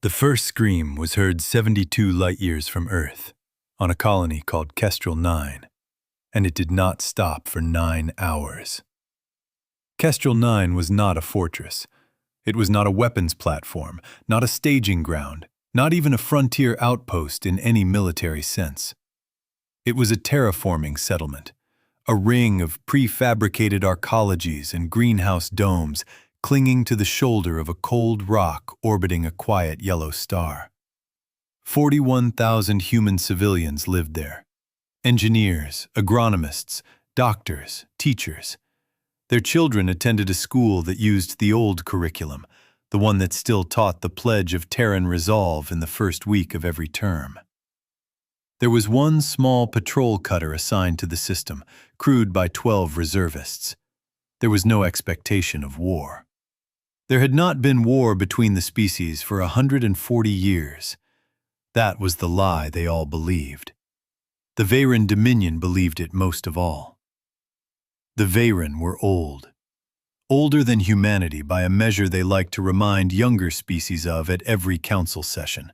The first scream was heard 72 light-years from Earth, on a colony called Kestrel 9, and it did not stop for 9 hours. Kestrel 9 was not a fortress. It was not a weapons platform, not a staging ground, not even a frontier outpost in any military sense. It was a terraforming settlement, a ring of prefabricated arcologies and greenhouse domes clinging to the shoulder of a cold rock orbiting a quiet yellow star. 41,000 human civilians lived there. Engineers, agronomists, doctors, teachers. Their children attended a school that used the old curriculum, the one that still taught the pledge of Terran resolve in the first week of every term. There was one small patrol cutter assigned to the system, crewed by 12 reservists. There was no expectation of war. There had not been war between the species for 140 years. That was the lie they all believed. The Veyran Dominion believed it most of all. The Veyran were old. Older than humanity by a measure they liked to remind younger species of at every council session.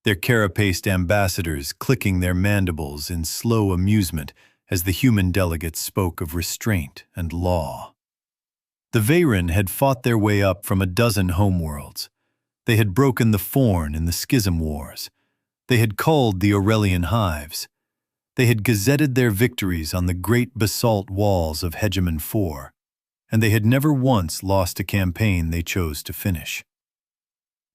Their carapaced ambassadors clicking their mandibles in slow amusement as the human delegates spoke of restraint and law. The Veyran had fought their way up from a dozen homeworlds. They had broken the Forn in the Schism Wars. They had culled the Aurelian hives. They had gazetted their victories on the great basalt walls of Hegemon IV, and they had never once lost a campaign they chose to finish.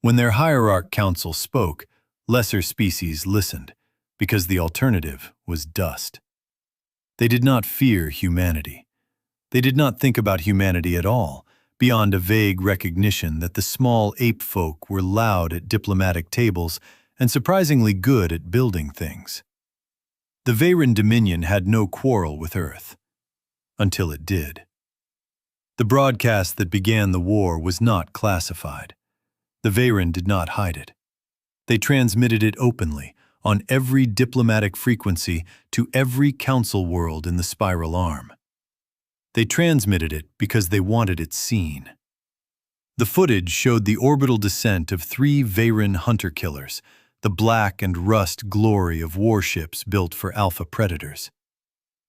When their hierarch council spoke, lesser species listened, because the alternative was dust. They did not fear humanity. They did not think about humanity at all, beyond a vague recognition that the small ape folk were loud at diplomatic tables and surprisingly good at building things. The Veyran Dominion had no quarrel with Earth, until it did. The broadcast that began the war was not classified. The Veyran did not hide it. They transmitted it openly, on every diplomatic frequency, to every council world in the spiral arm. They transmitted it because they wanted it seen. The footage showed the orbital descent of 3 Veyran hunter-killers, the black and rust glory of warships built for alpha predators.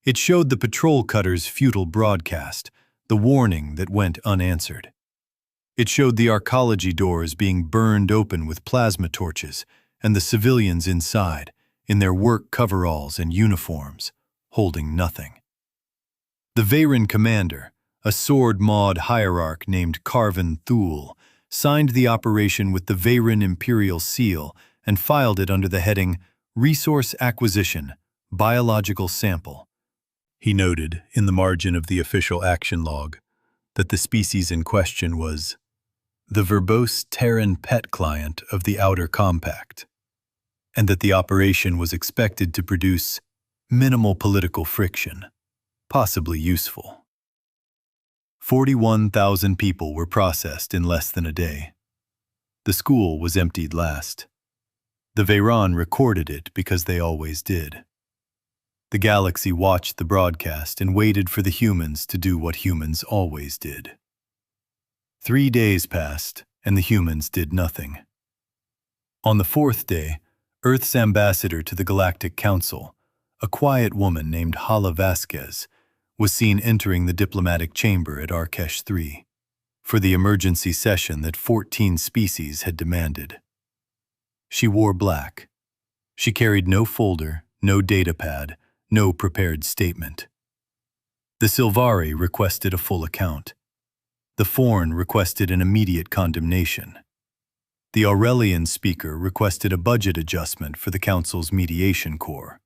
It showed the patrol cutter's futile broadcast, the warning that went unanswered. It showed the arcology doors being burned open with plasma torches, and the civilians inside, in their work coveralls and uniforms, holding nothing. The Veyran commander, a sword-mauled hierarch named Carvin Thule, signed the operation with the Veyran Imperial Seal and filed it under the heading Resource Acquisition, Biological Sample. He noted, in the margin of the official action log, that the species in question was the verbose Terran pet client of the Outer Compact, and that the operation was expected to produce minimal political friction, possibly useful. 41,000 people were processed in less than a day. The school was emptied last. The Veyran recorded it because they always did. The galaxy watched the broadcast and waited for the humans to do what humans always did. 3 days passed, and the humans did nothing. On the 4th day, Earth's ambassador to the Galactic Council, a quiet woman named Hala Vasquez, was seen entering the diplomatic chamber at Arkesh 3 for the emergency session that 14 species had demanded. She wore black. She carried no folder, no datapad, no prepared statement. The Silvari requested a full account. The Forn requested an immediate condemnation. The Aurelian speaker requested a budget adjustment for the Council's mediation corps.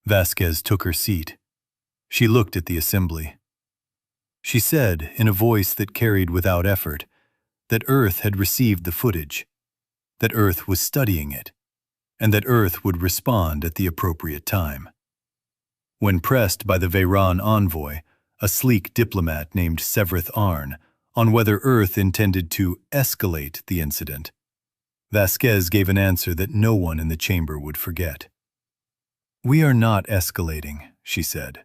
Vasquez took her seat. She looked at the assembly. She said, in a voice that carried without effort, that Earth had received the footage, that Earth was studying it, and that Earth would respond at the appropriate time. When pressed by the Veyran envoy, a sleek diplomat named Severith Arn, on whether Earth intended to escalate the incident, Vasquez gave an answer that no one in the chamber would forget. "We are not escalating," she said.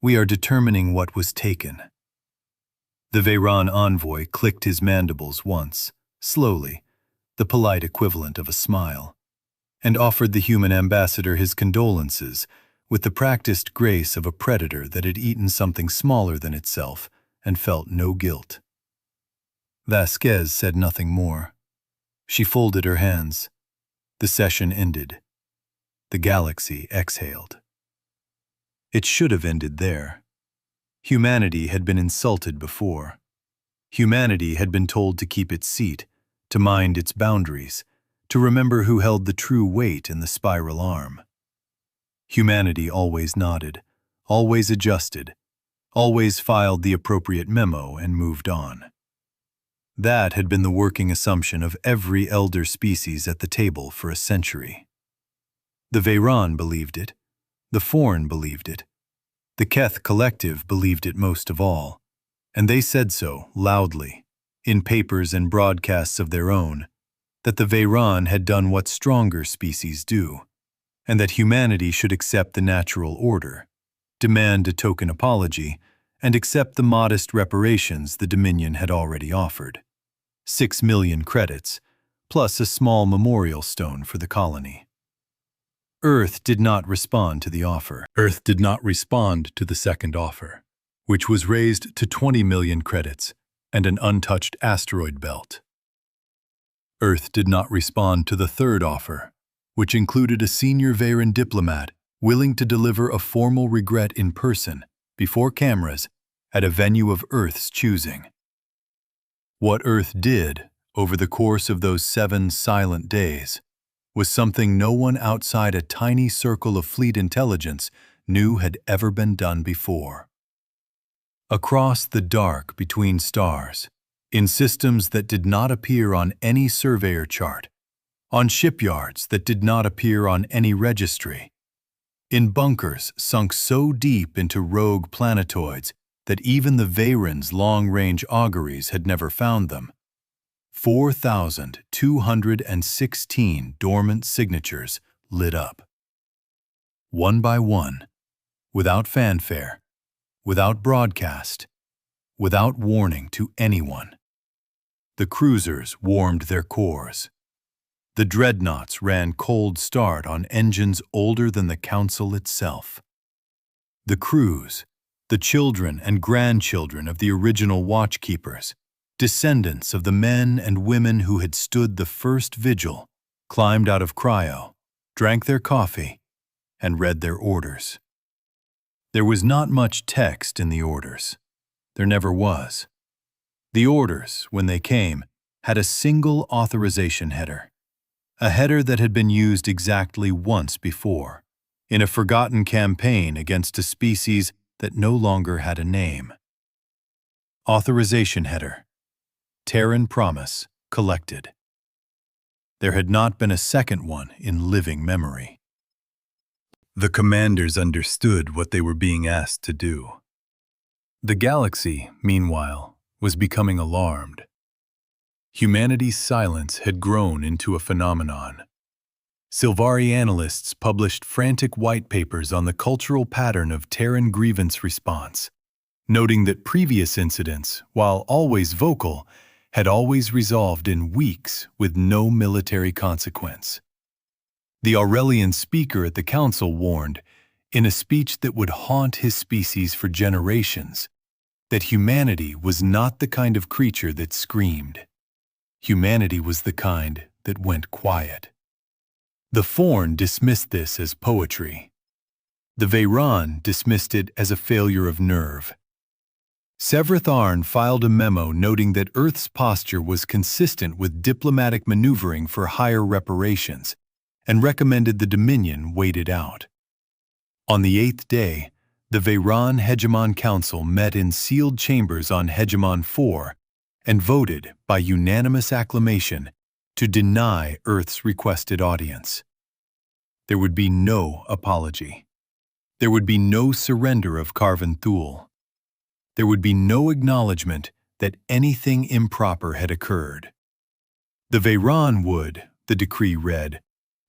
"We are determining what was taken." The Veyran envoy clicked his mandibles once, slowly, the polite equivalent of a smile, and offered the human ambassador his condolences with the practiced grace of a predator that had eaten something smaller than itself and felt no guilt. Vasquez said nothing more. She folded her hands. The session ended. The galaxy exhaled. It should have ended there. Humanity had been insulted before. Humanity had been told to keep its seat, to mind its boundaries, to remember who held the true weight in the spiral arm. Humanity always nodded, always adjusted, always filed the appropriate memo and moved on. That had been the working assumption of every elder species at the table for a century. The Veyron believed it. The Forn believed it. The Keth Collective believed it most of all, and they said so loudly, in papers and broadcasts of their own, that the Veyron had done what stronger species do, and that humanity should accept the natural order, demand a token apology, and accept the modest reparations the Dominion had already offered. 6 million credits, plus a small memorial stone for the colony. Earth did not respond to the offer. Earth did not respond to the second offer, which was raised to 20 million credits and an untouched asteroid belt. Earth did not respond to the third offer, which included a senior Veyron diplomat willing to deliver a formal regret in person, before cameras, at a venue of Earth's choosing. What Earth did over the course of those 7 silent days was something no one outside a tiny circle of fleet intelligence knew had ever been done before. Across the dark between stars, in systems that did not appear on any surveyor chart, on shipyards that did not appear on any registry, in bunkers sunk so deep into rogue planetoids that even the Veyron's long-range auguries had never found them, 4,216 dormant signatures lit up. One by one, without fanfare, without broadcast, without warning to anyone. The cruisers warmed their cores. The dreadnoughts ran cold start on engines older than the Council itself. The crews, the children and grandchildren of the original watchkeepers, descendants of the men and women who had stood the first vigil, climbed out of cryo, drank their coffee, and read their orders. There was not much text in the orders. There never was. The orders, when they came, had a single authorization header, a header that had been used exactly once before, in a forgotten campaign against a species that no longer had a name. Authorization header. Terran promise collected. There had not been a second one in living memory. The commanders understood what they were being asked to do. The galaxy, meanwhile, was becoming alarmed. Humanity's silence had grown into a phenomenon. Sylvari analysts published frantic white papers on the cultural pattern of Terran grievance response, noting that previous incidents, while always vocal, had always resolved in weeks with no military consequence. The Aurelian speaker at the council warned, in a speech that would haunt his species for generations, that humanity was not the kind of creature that screamed. Humanity was the kind that went quiet. The Forn dismissed this as poetry. The Veyron dismissed it as a failure of nerve. Severith Arn filed a memo noting that Earth's posture was consistent with diplomatic maneuvering for higher reparations, and recommended the Dominion wait it out. On the 8th day, the Veyron Hegemon Council met in sealed chambers on Hegemon 4 and voted, by unanimous acclamation, to deny Earth's requested audience. There would be no apology. There would be no surrender of Carven Thule. There would be no acknowledgement that anything improper had occurred. The Veyron would, the decree read,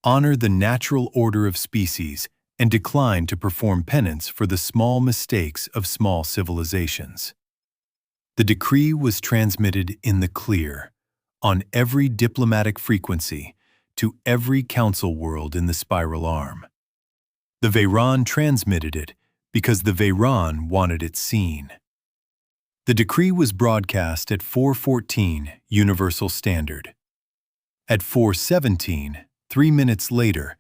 honor the natural order of species and decline to perform penance for the small mistakes of small civilizations. The decree was transmitted in the clear, on every diplomatic frequency, to every council world in the spiral arm. The Veyron transmitted it because the Veyron wanted it seen. The decree was broadcast at 4:14 Universal Standard. At 4:17, 3 minutes later,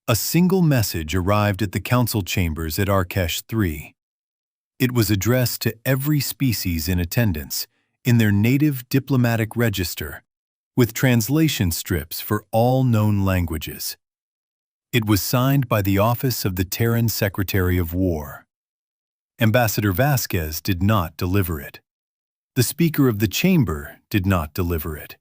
a single message arrived at the council chambers at Arkesh 3. It was addressed to every species in attendance, in their native diplomatic register, with translation strips for all known languages. It was signed by the Office of the Terran Secretary of War. Ambassador Vasquez did not deliver it. The Speaker of the Chamber did not deliver it.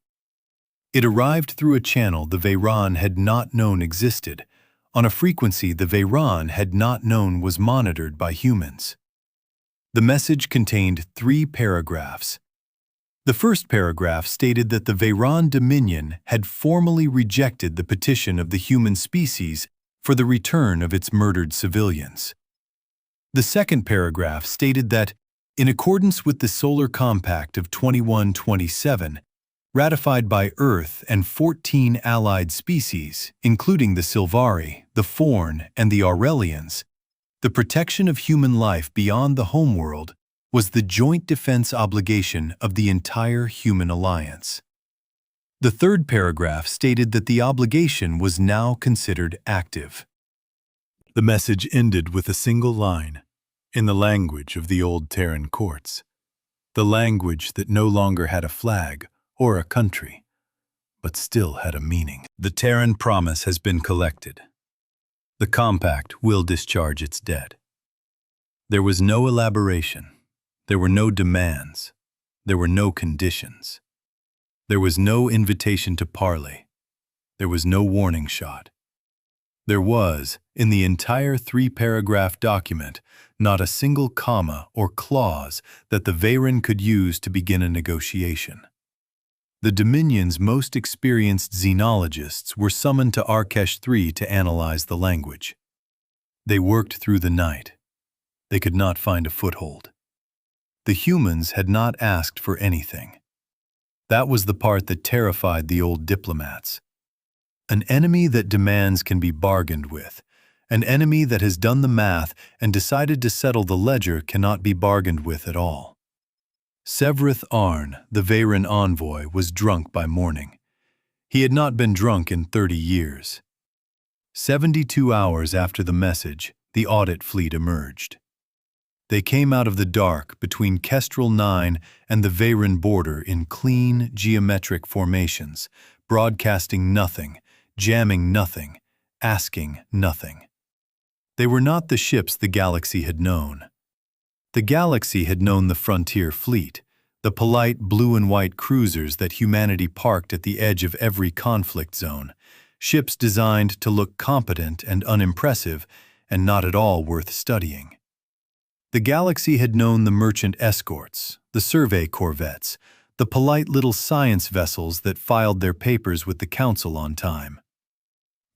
It arrived through a channel the Veyron had not known existed, on a frequency the Veyron had not known was monitored by humans. The message contained 3 paragraphs. The first paragraph stated that the Veyron Dominion had formally rejected the petition of the human species for the return of its murdered civilians. The second paragraph stated that, in accordance with the Solar Compact of 2127, ratified by Earth and 14 allied species, including the Silvari, the Forn, and the Aurelians, the protection of human life beyond the homeworld was the joint defense obligation of the entire human alliance. The third paragraph stated that the obligation was now considered active. The message ended with a single line, in the language of the old Terran courts, the language that no longer had a flag or a country, but still had a meaning. The Terran promise has been collected. The compact will discharge its debt. There was no elaboration. There were no demands. There were no conditions. There was no invitation to parley. There was no warning shot. There was, in the entire 3-paragraph document, not a single comma or clause that the Veyron could use to begin a negotiation. The Dominion's most experienced xenologists were summoned to Arkesh 3 to analyze the language. They worked through the night. They could not find a foothold. The humans had not asked for anything. That was the part that terrified the old diplomats. An enemy that demands can be bargained with. An enemy that has done the math and decided to settle the ledger cannot be bargained with at all. Severith Arn, the Veyron envoy, was drunk by morning. He had not been drunk in 30 years. 72 hours after the message, the audit fleet emerged. They came out of the dark between Kestrel 9 and the Veyron border in clean, geometric formations, broadcasting nothing, jamming nothing, asking nothing. They were not the ships the galaxy had known. The galaxy had known the frontier fleet, the polite blue and white cruisers that humanity parked at the edge of every conflict zone, ships designed to look competent and unimpressive and not at all worth studying. The galaxy had known the merchant escorts, the survey corvettes, the polite little science vessels that filed their papers with the council on time.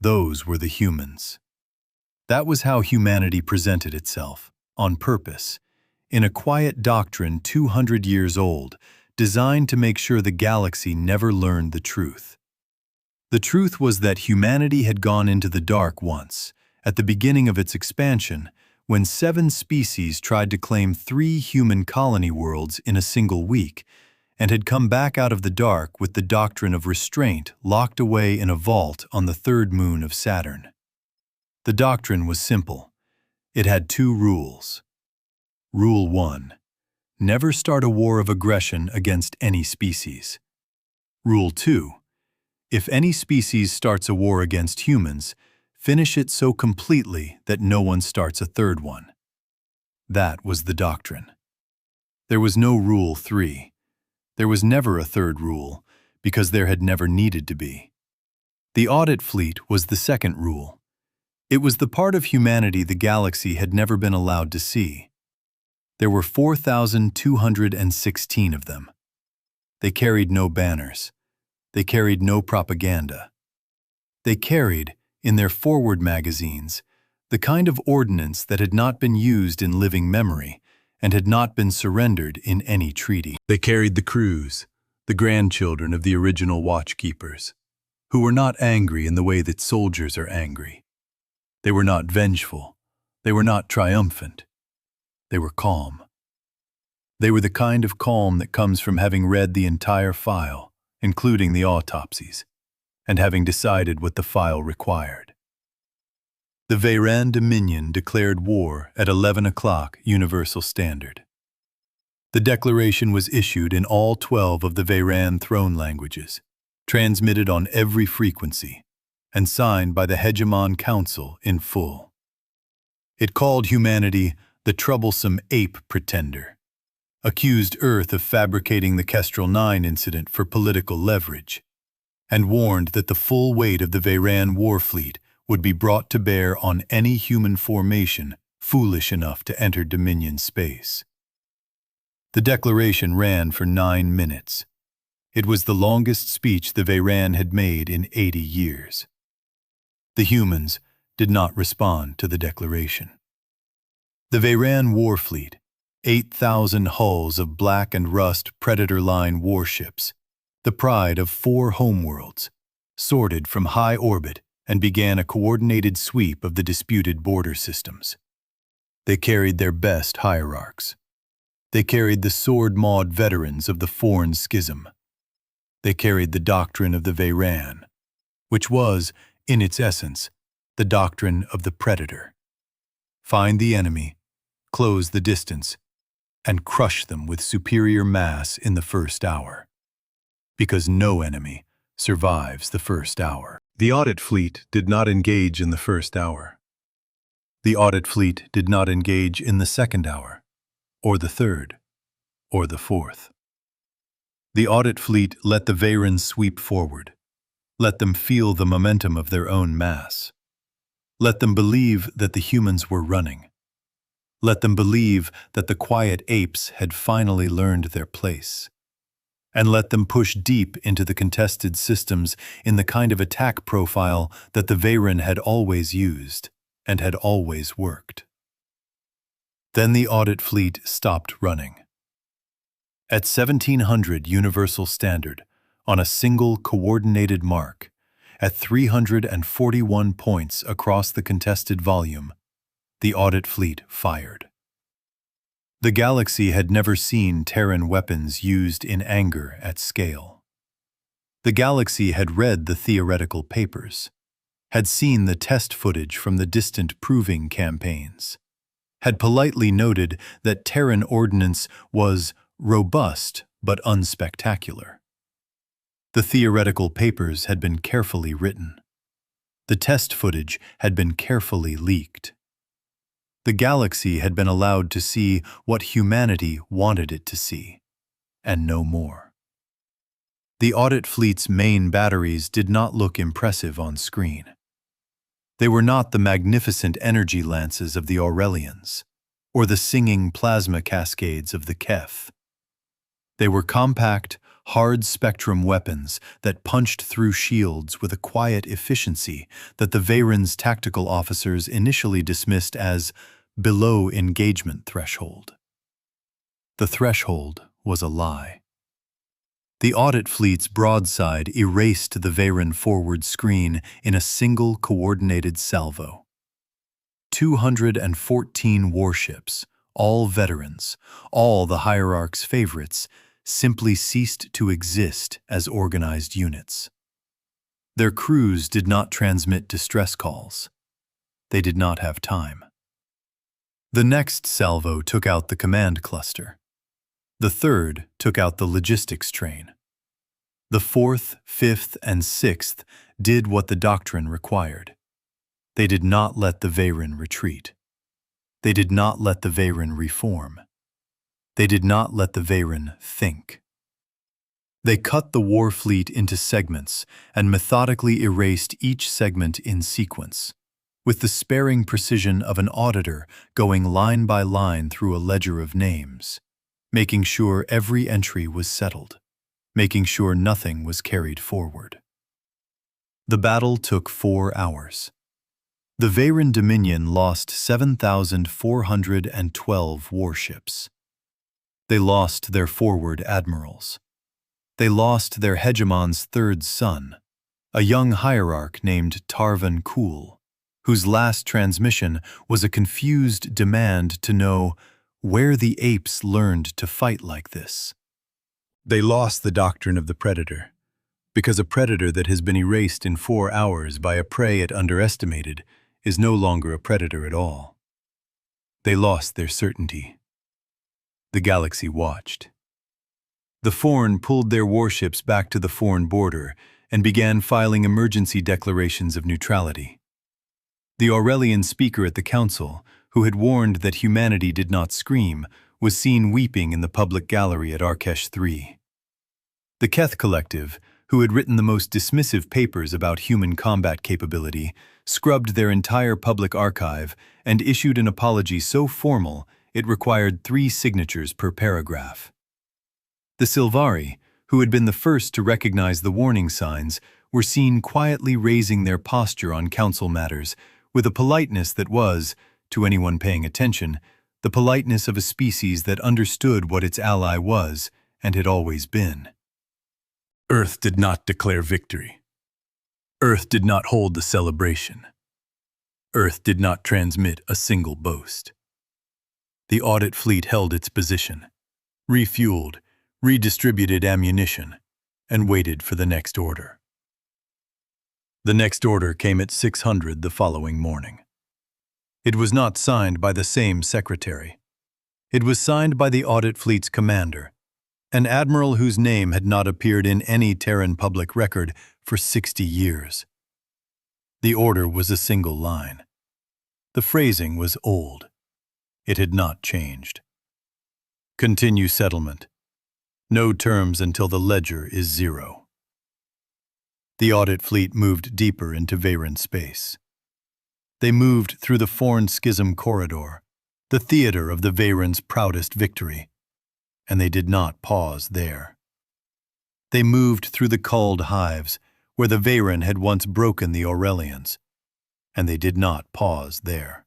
Those were the humans. That was how humanity presented itself, on purpose, in a quiet doctrine 200 years old, designed to make sure the galaxy never learned the truth. The truth was that humanity had gone into the dark once, at the beginning of its expansion, when 7 species tried to claim 3 human colony worlds in a single week, and had come back out of the dark with the doctrine of restraint locked away in a vault on the 3rd moon of Saturn. The doctrine was simple. It had 2 rules. Rule 1. Never start a war of aggression against any species. Rule 2. If any species starts a war against humans, finish it so completely that no one starts a 3rd one. That was the doctrine. There was no Rule 3. There was never a 3rd rule, because there had never needed to be. The audit fleet was the 2nd rule. It was the part of humanity the galaxy had never been allowed to see. There were 4,216 of them. They carried no banners. They carried no propaganda. They carried, in their forward magazines, the kind of ordnance that had not been used in living memory and had not been surrendered in any treaty. They carried the crews, the grandchildren of the original watchkeepers, who were not angry in the way that soldiers are angry. They were not vengeful. They were not triumphant. They were calm. They were the kind of calm that comes from having read the entire file, including the autopsies, and having decided what the file required. The Veyran Dominion declared war at 11 o'clock Universal Standard. The declaration was issued in all 12 of the Veyran throne languages, transmitted on every frequency, and signed by the Hegemon Council in full. It called humanity the troublesome ape pretender, accused Earth of fabricating the Kestrel 9 incident for political leverage, and warned that the full weight of the Veyran war fleet would be brought to bear on any human formation foolish enough to enter Dominion space. The declaration ran for 9 minutes. It was the longest speech the Veyran had made in 80 years. The humans did not respond to the declaration. The Veyran war fleet, 8,000 hulls of black and rust Predator Line warships, the pride of 4 homeworlds, sorted from high orbit and began a coordinated sweep of the disputed border systems. They carried their best hierarchs. They carried the sword-mauled veterans of the Foreign Schism. They carried the doctrine of the Veyran, which was, in its essence, the doctrine of the Predator. Find the enemy, close the distance, and crush them with superior mass in the first hour. Because no enemy survives the first hour. The audit fleet did not engage in the first hour. The audit fleet did not engage in the second hour, or the third, or the fourth. The audit fleet let the Veyran sweep forward. Let them feel the momentum of their own mass. Let them believe that the humans were running. Let them believe that the quiet apes had finally learned their place. And let them push deep into the contested systems in the kind of attack profile that the Veyran had always used and had always worked. Then the audit fleet stopped running. At 1700 Universal Standard, on a single coordinated mark, at 341 points across the contested volume, the audit fleet fired. The galaxy had never seen Terran weapons used in anger at scale. The galaxy had read the theoretical papers, had seen the test footage from the distant proving campaigns, had politely noted that Terran ordnance was robust but unspectacular. The theoretical papers had been carefully written. The test footage had been carefully leaked. The galaxy had been allowed to see what humanity wanted it to see, and no more. The audit fleet's main batteries did not look impressive on screen. They were not the magnificent energy lances of the Aurelians, or the singing plasma cascades of the Kef. They were compact, hard-spectrum weapons that punched through shields with a quiet efficiency that the Veyran's tactical officers initially dismissed as below engagement threshold. The threshold was a lie. The audit fleet's broadside erased the Veyran forward screen in a single coordinated salvo. 214 warships, all veterans, all the hierarch's favorites, simply ceased to exist as organized units. Their crews did not transmit distress calls. They did not have time. The next salvo took out the command cluster. The third took out the logistics train. The fourth, fifth, and sixth did what the doctrine required. They did not let the Veyran retreat. They did not let the Veyran reform. They did not let the Veyran think. They cut the war fleet into segments and methodically erased each segment in sequence, with the sparing precision of an auditor going line by line through a ledger of names, making sure every entry was settled, making sure nothing was carried forward. The battle took 4 hours. The Veyran Dominion lost 7,412 warships. They lost their forward admirals. They lost their hegemon's third son, a young hierarch named Tarvan Kul, whose last transmission was a confused demand to know where the apes learned to fight like this. They lost the doctrine of the predator, because a predator that has been erased in 4 hours by a prey it underestimated is no longer a predator at all. They lost their certainty. The galaxy watched. The Forn pulled their warships back to the Forn border and began filing emergency declarations of neutrality. The Aurelian speaker at the council, who had warned that humanity did not scream, was seen weeping in the public gallery at Arkesh III. The Keth Collective, who had written the most dismissive papers about human combat capability, scrubbed their entire public archive and issued an apology so formal it required 3 signatures per paragraph. The Silvari, who had been the first to recognize the warning signs, were seen quietly raising their posture on council matters with a politeness that was, to anyone paying attention, the politeness of a species that understood what its ally was and had always been. Earth did not declare victory. Earth did not hold the celebration. Earth did not transmit a single boast. The audit fleet held its position, refueled, redistributed ammunition, and waited for the next order. The next order came at 600 the following morning. It was not signed by the same secretary. It was signed by the audit fleet's commander, an admiral whose name had not appeared in any Terran public record for 60 years. The order was a single line. The phrasing was old. It had not changed. Continue settlement. No terms until the ledger is 0. The audit fleet moved deeper into Veyron space. They moved through the Forn Schism corridor, the theater of the Veyron's proudest victory, and they did not pause there. They moved through the culled hives, where the Veyron had once broken the Aurelians, and they did not pause there.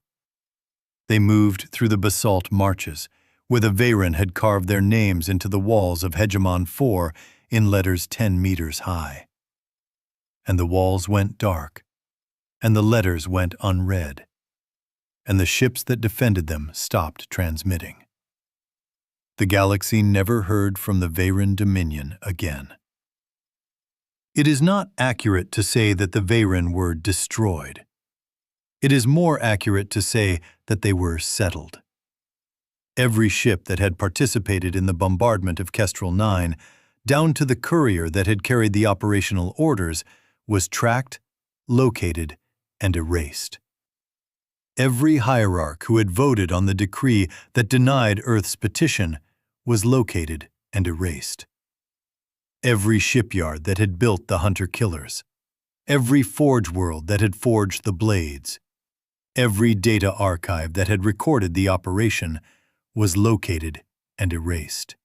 They moved through the basalt marches, where the Veyron had carved their names into the walls of Hegemon 4 in letters 10 meters high. And the walls went dark, and the letters went unread, and the ships that defended them stopped transmitting. The galaxy never heard from the Veyron Dominion again. It is not accurate to say that the Veyron were destroyed. It is more accurate to say that they were settled. Every ship that had participated in the bombardment of Kestrel 9, down to the courier that had carried the operational orders, was tracked, located, and erased. Every hierarch who had voted on the decree that denied Earth's petition was located and erased. Every shipyard that had built the hunter-killers, every forge world that had forged the blades, every data archive that had recorded the operation was located and erased.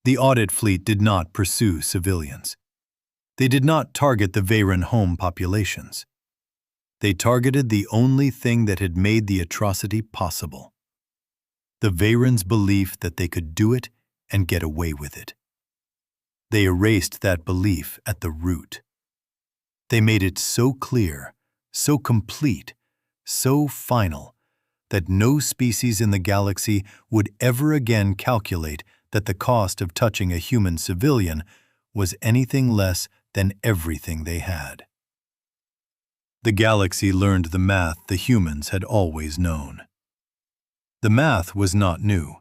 The audit fleet did not pursue civilians. They did not target the Veyron home populations. They targeted the only thing that had made the atrocity possible: the Veyron's belief that they could do it and get away with it. They erased that belief at the root. They made it so clear, so complete, so final, that no species in the galaxy would ever again calculate that the cost of touching a human civilian was anything less than everything they had. The galaxy learned the math the humans had always known. The math was not new.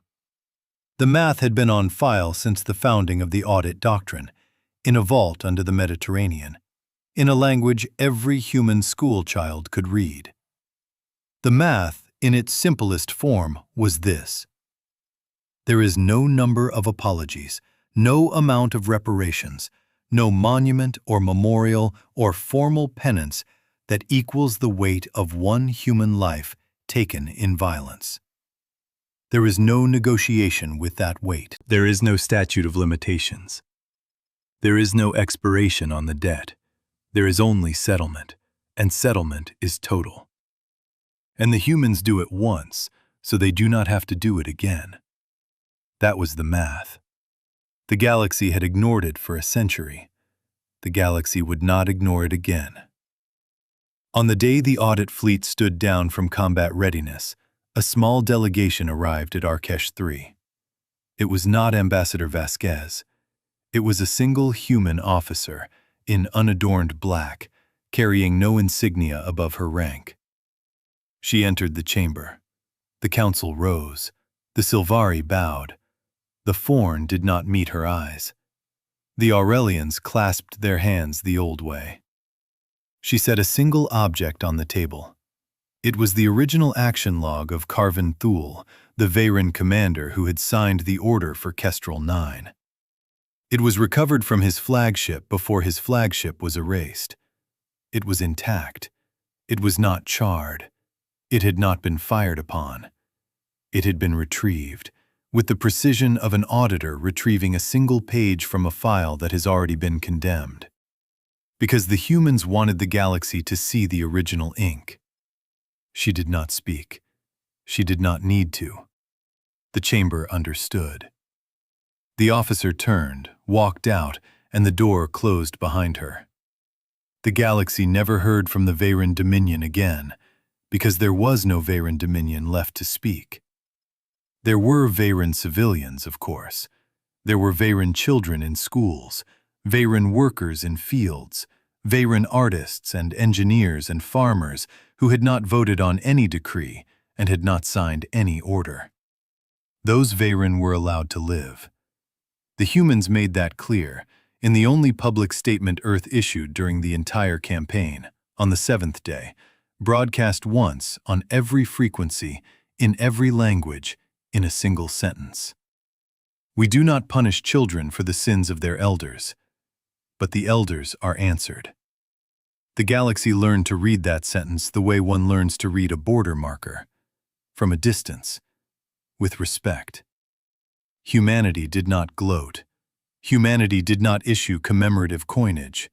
The math had been on file since the founding of the audit doctrine, in a vault under the Mediterranean, in a language every human school child could read. The math, in its simplest form, was this: there is no number of apologies, no amount of reparations, no monument or memorial or formal penance that equals the weight of one human life taken in violence. There is no negotiation with that weight. There is no statute of limitations. There is no expiration on the debt. There is only settlement, and settlement is total. And the humans do it once, so they do not have to do it again. That was the math. The galaxy had ignored it for a century. The galaxy would not ignore it again. On the day the audit fleet stood down from combat readiness, a small delegation arrived at Arkesh 3. It was not Ambassador Vasquez. It was a single human officer, in unadorned black, carrying no insignia above her rank. She entered the chamber. The council rose. The Silvari bowed. The Forn did not meet her eyes. The Aurelians clasped their hands the old way. She set a single object on the table. It was the original action log of Carvin Thule, the Veyron commander who had signed the order for Kestrel 9. It was recovered from his flagship before his flagship was erased. It was intact. It was not charred. It had not been fired upon. It had been retrieved, with the precision of an auditor retrieving a single page from a file that has already been condemned. Because the humans wanted the galaxy to see the original ink. She did not speak. She did not need to. The chamber understood. The officer turned, walked out, and the door closed behind her. The galaxy never heard from the Veyron Dominion again, because there was no Veyron Dominion left to speak. There were Veyron civilians, of course. There were Veyron children in schools, Veyron workers in fields, Veyron artists and engineers and farmers who had not voted on any decree and had not signed any order. Those Veyron were allowed to live. The humans made that clear in the only public statement Earth issued during the entire campaign, on the 7th day, broadcast once on every frequency, in every language, in a single sentence. We do not punish children for the sins of their elders, but the elders are answered. The galaxy learned to read that sentence the way one learns to read a border marker, from a distance, with respect. Humanity did not gloat. Humanity did not issue commemorative coinage.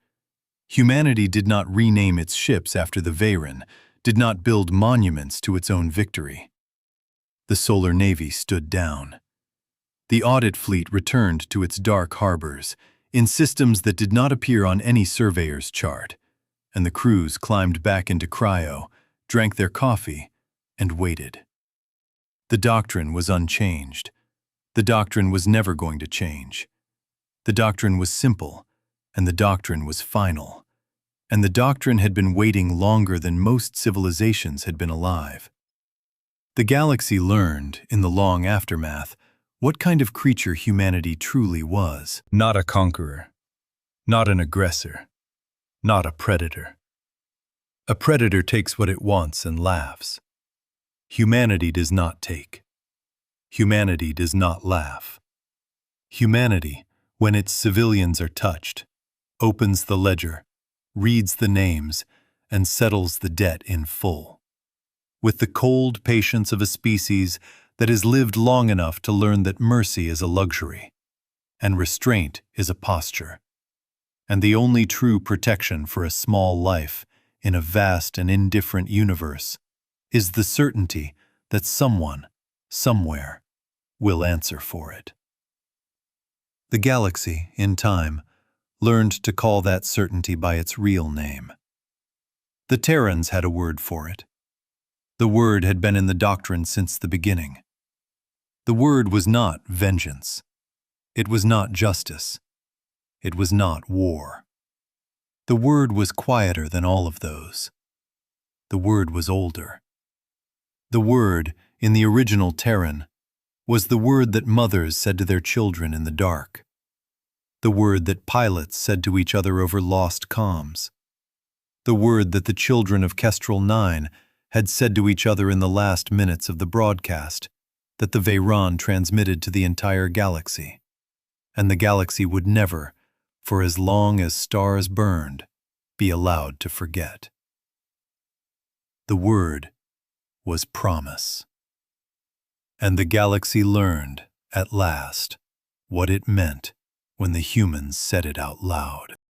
Humanity did not rename its ships after the Veyron, did not build monuments to its own victory. The Solar Navy stood down. The audit fleet returned to its dark harbors, in systems that did not appear on any surveyor's chart, and the crews climbed back into cryo, drank their coffee, and waited. The doctrine was unchanged. The doctrine was never going to change. The doctrine was simple, and the doctrine was final. And the doctrine had been waiting longer than most civilizations had been alive. The galaxy learned, in the long aftermath, what kind of creature humanity truly was. Not a conqueror, not an aggressor, not a predator. A predator takes what it wants and laughs. Humanity does not take. Humanity does not laugh. Humanity, when its civilians are touched, opens the ledger, reads the names, and settles the debt in full. With the cold patience of a species that has lived long enough to learn that mercy is a luxury, and restraint is a posture, and the only true protection for a small life in a vast and indifferent universe is the certainty that someone, somewhere, will answer for it. The galaxy, in time, learned to call that certainty by its real name. The Terrans had a word for it. The word had been in the doctrine since the beginning. The word was not vengeance. It was not justice. It was not war. The word was quieter than all of those. The word was older. The word, in the original Terran, was the word that mothers said to their children in the dark. The word that pilots said to each other over lost comms. The word that the children of Kestrel 9 had said to each other in the last minutes of the broadcast that the Veyron transmitted to the entire galaxy. And the galaxy would never, for as long as stars burned, be allowed to forget. The word was promise. And the galaxy learned, at last, what it meant when the humans said it out loud.